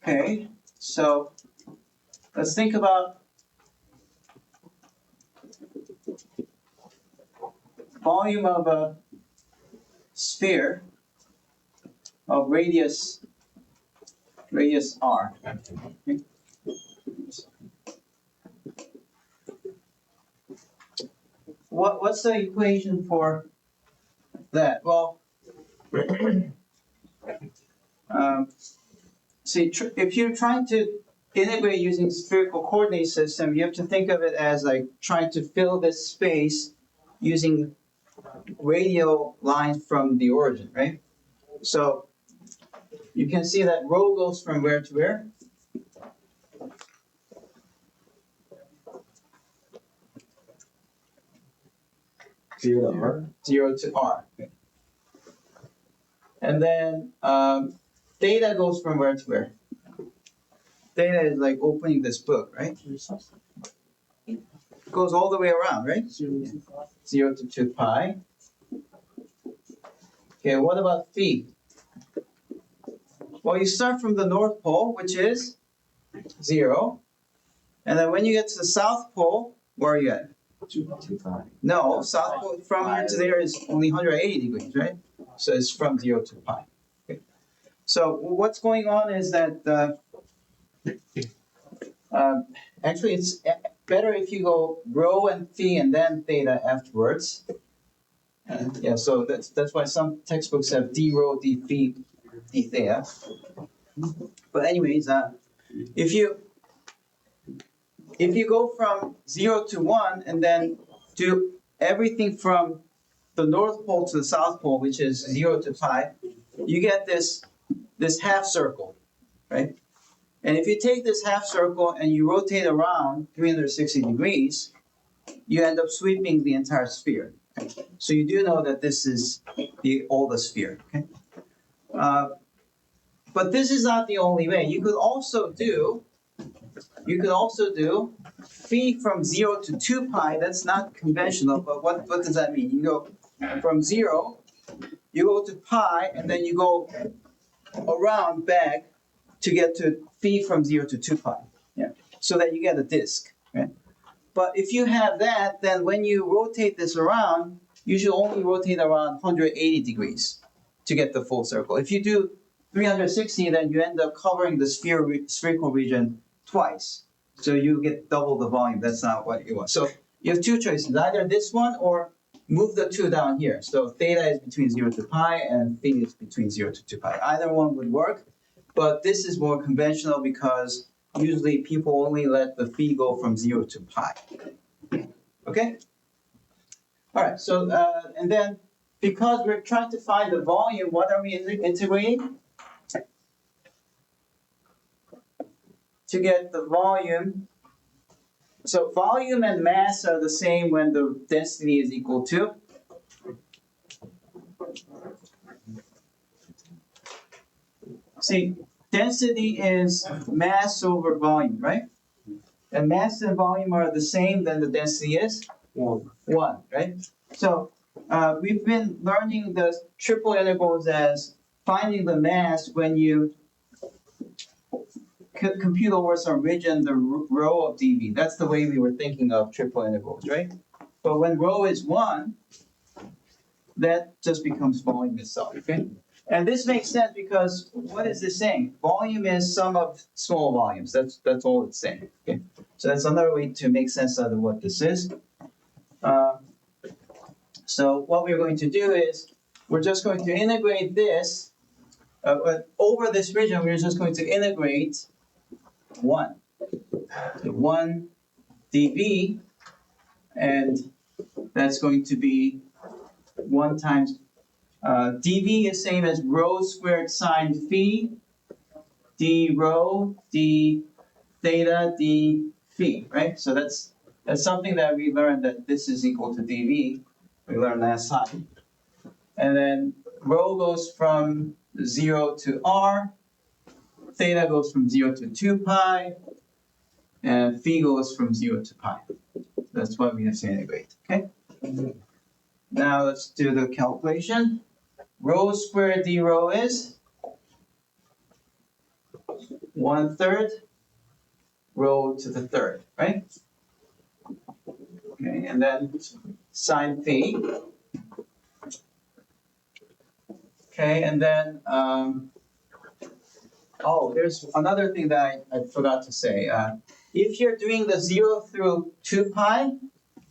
Okay, so let's think about volume of a sphere of radius r. Okay. What's the equation for that? Well, see, if you're trying to integrate using spherical coordinate system, you have to think of it as like trying to fill this space using radial lines from the origin, right? So you can see that rho goes from where to where? Zero to R. 0 to r. And then theta goes from where to where? Theta is like opening this book, right? It goes all the way around, right? 0 to 2 pi. Okay, what about phi? Well, you start from the North Pole, which is 0. And then when you get to the South Pole, where are you at? 2 pi. No, South Pole from here to there is only 180 degrees, right? So it's from 0 to pi. Okay. So what's going on is that actually it's better if you go rho and phi and then theta afterwards. Yeah, so that's why some textbooks have d rho, d phi, d theta. But anyways, if you go from 0 to 1 and then do everything from the North Pole to the South Pole, which is 0 to pi, you get this half circle, right? And if you take this half circle and you rotate around 360 degrees, you end up sweeping the entire sphere. Right? So you do know that this is all the sphere. Okay? But this is not the only way. You could also do phi from 0 to 2 pi. That's not conventional, but what does that mean? You go from 0, you go to pi, and then you go around back to get to phi from 0 to 2 pi. Yeah. So that you get a disk. Right? But if you have that, then when you rotate this around, you should only rotate around 180 degrees to get the full circle. If you do 360, then you end up covering the spherical region twice. So you get double the volume. That's not what you want. So you have two choices, either this one or move the 2 down here. So theta is between 0 to pi and phi is between 0 to 2 pi. Either one would work, but this is more conventional because usually people only let the phi go from 0 to pi. Okay? All right, so, and then because we're trying to find the volume, what are we integrating? To get the volume. So volume and mass are the same when the density is equal to? See, density is mass over volume, right? And mass and volume are the same, then the density is? 1, right? So we've been learning the triple integrals as finding the mass when you compute over some region the rho of dV. That's the way we were thinking of triple integrals, right? But when rho is 1, that just becomes volume itself, okay? And this makes sense because what is this saying? Volume is sum of small volumes. That's all it's saying, okay? So that's another way to make sense out of what this is. So what we're going to do is we're just going to integrate this. Over this region, we're just going to integrate 1. So 1 dV, and that's going to be 1 times dV is same as rho squared sine phi, d rho, d theta, d phi, right? So that's something that we learned, that this is equal to dV. We learned last time. And then rho goes from 0 to r, theta goes from 0 to 2 pi, and phi goes from 0 to pi. That's what we have to integrate, okay? Now let's do the calculation. Rho squared d rho is 1/3 rho to the third, right? Okay, and then sine phi. Okay, and then there's another thing that I forgot to say. If you're doing the 0 through 2 pi,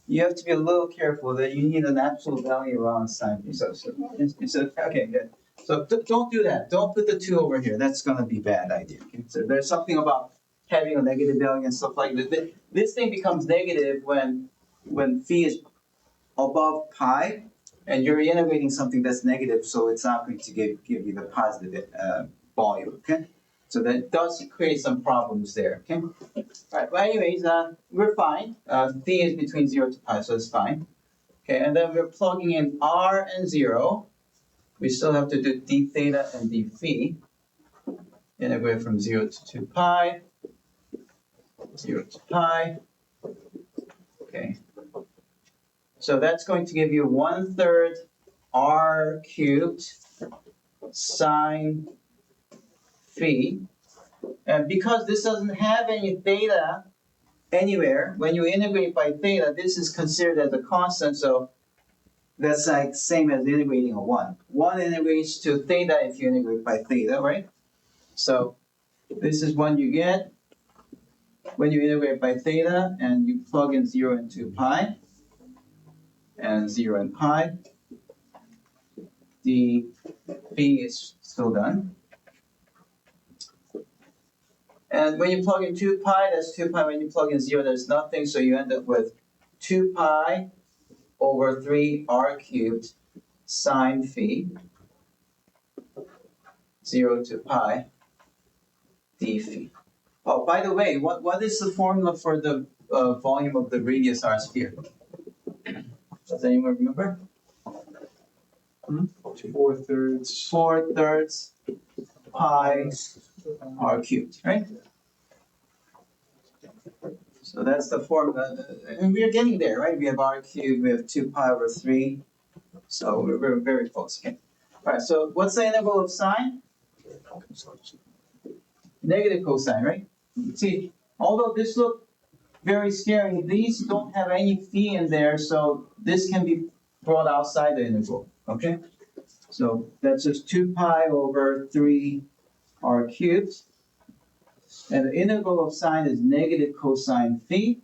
you have to be a little careful that you need an absolute value around sine phi. Okay, good. So don't do that. Don't put the 2 over here. That's going to be a bad idea. Okay? So there's something about having a negative value and stuff like that. This thing becomes negative when phi is above pi, and you're integrating something that's negative, so it's not going to give you the positive volume. Okay, so that does create some problems there. Okay, all right. But anyways, we're fine. Phi is between 0 to pi, so it's fine. Okay, and then we're plugging in r and 0. We still have to do d theta and d phi. Integrate from 0 to 2 pi. 0 to pi. Okay. So that's going to give you 1/3 r cubed sine phi. And because this doesn't have any theta anywhere, when you integrate by theta, this is considered as a constant, so that's like same as integrating a 1. 1 integrates to theta if you integrate by theta, right? So this is what you get when you integrate by theta and you plug in 0 into pi and 0 and pi. The phi is still done. And when you plug in 2 pi, that's 2 pi. When you plug in 0, there's nothing. So you end up with 2 pi over 3 r cubed sine phi, 0 to pi d phi. Oh, by the way, what is the formula for the volume of the radius r sphere? Does anyone remember? 4/3. 4/3 pi r cubed, right? So that's the formula, and we are getting there, right? We have r cubed, we have 2 pi over 3, so we're very close. Okay. All right. So what's the interval of sine? Negative cosine, right? See, although this looks very scary, these don't have any phi in there, so this can be brought outside the interval. Okay. So that's just 2 pi over 3 r cubed. And the integral of sine is negative cosine phi.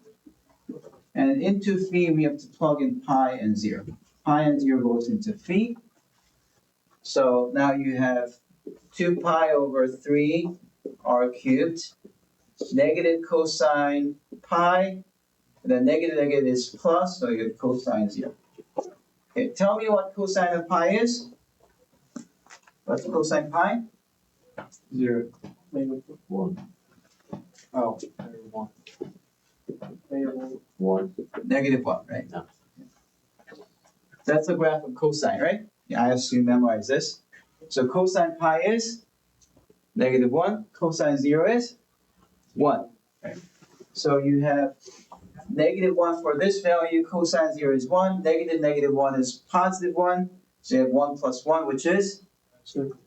And into phi, we have to plug in pi and 0. Pi and 0 goes into phi. So now you have 2 pi over 3 r cubed, negative cosine pi, and then negative is plus, so you get cosine 0. Okay, tell me what cosine of pi is. What's cosine pi? 0. -1. Oh, -1. -1. -1, right? No. That's the graph of cosine, right? Yeah, I assume you memorize this. So cosine pi is -1, cosine 0 is 1. Right? So you have -1 for this value, cosine 0 is 1, -1 is +1, so you have 1 plus 1, which is 2.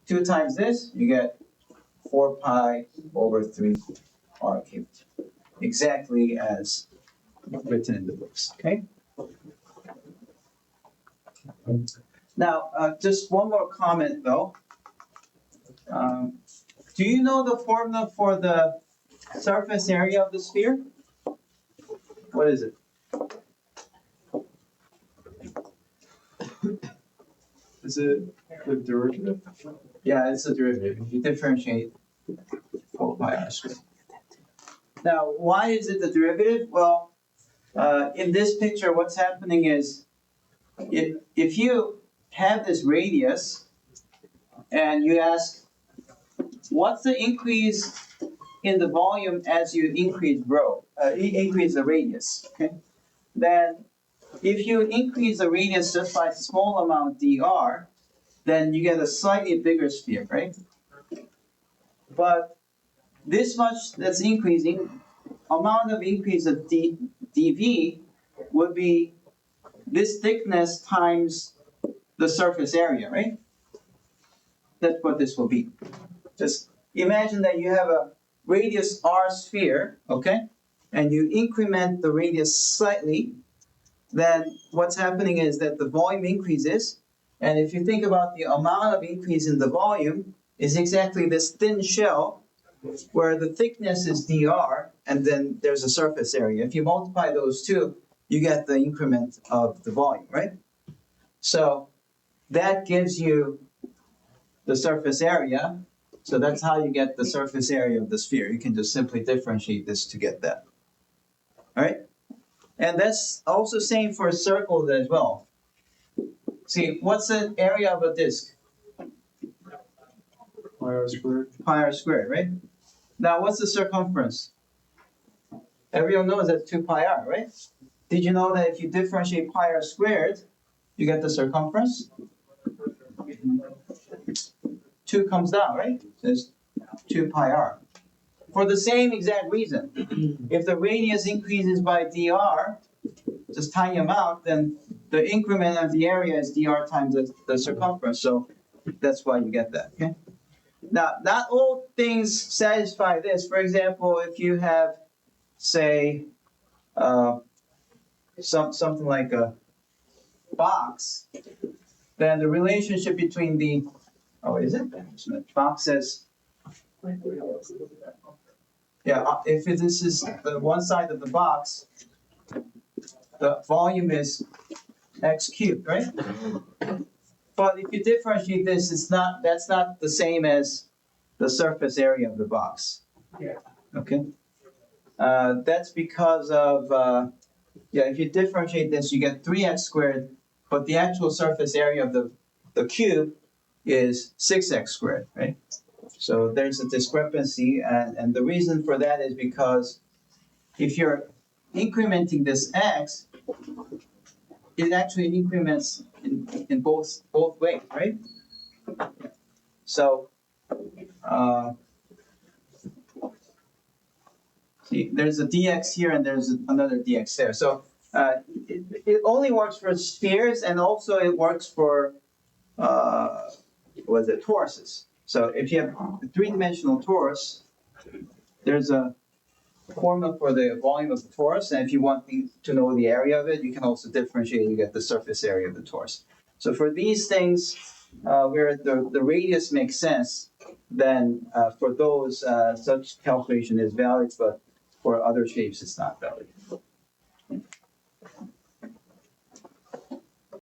2 times this, you get 4 pi over 3 r cubed. Exactly as written in the books, okay? Now, just one more comment though. Do you know the formula for the surface area of the sphere? What is it? Is it the derivative? Yeah, it's a derivative. If you differentiate 4 pi r squared. Now, why is it the derivative? Well, in this picture, what's happening is if you have this radius and you ask, what's the increase in the volume as you increase increase the radius? Okay, then if you increase the radius just by a small amount dr, then you get a slightly bigger sphere, right? But this much that's increasing, amount of increase of dv would be this thickness times the surface area, right? That's what this will be. Just imagine that you have a radius r sphere, okay? And you increment the radius slightly, then what's happening is that the volume increases. And if you think about the amount of increase in the volume, is exactly this thin shell where the thickness is dr, and then there's a surface area. If you multiply those two, you get the increment of the volume, right? So that gives you the surface area. So that's how you get the surface area of the sphere. You can just simply differentiate this to get that. All right? And that's also same for circles as well. See, what's the area of a disk? Pi r squared. Pi r squared, right? Now, what's the circumference? Everyone knows that's 2 pi r, right? Did you know that if you differentiate pi r squared, you get the circumference? 2 comes down, right? So it's 2 pi r. For the same exact reason, if the radius increases by dr, just tiny amount, then the increment of the area is dr times the circumference. So that's why you get that, okay? Now, not all things satisfy this. For example, if you have, say, something like a box, then the relationship between the, oh, is it? Box says, yeah, if this is the one side of the box, the volume is x cubed, right? But if you differentiate this, that's not the same as the surface area of the box. Yeah. Okay? That's because of, if you differentiate this, you get 3x squared, but the actual surface area of the cube is 6x squared, right? So there's a discrepancy, and the reason for that is because if you're incrementing this x, it actually increments in both ways, right? So, see, there's a dx here and there's another dx there. So it only works for spheres, and also it works for toruses. So if you have a three-dimensional torus, there's a formula for the volume of the torus, and if you want to know the area of it, you can also differentiate and get the surface area of the torus. So for these things where the radius makes sense, then for those such calculation is valid, but for other shapes it's not valid.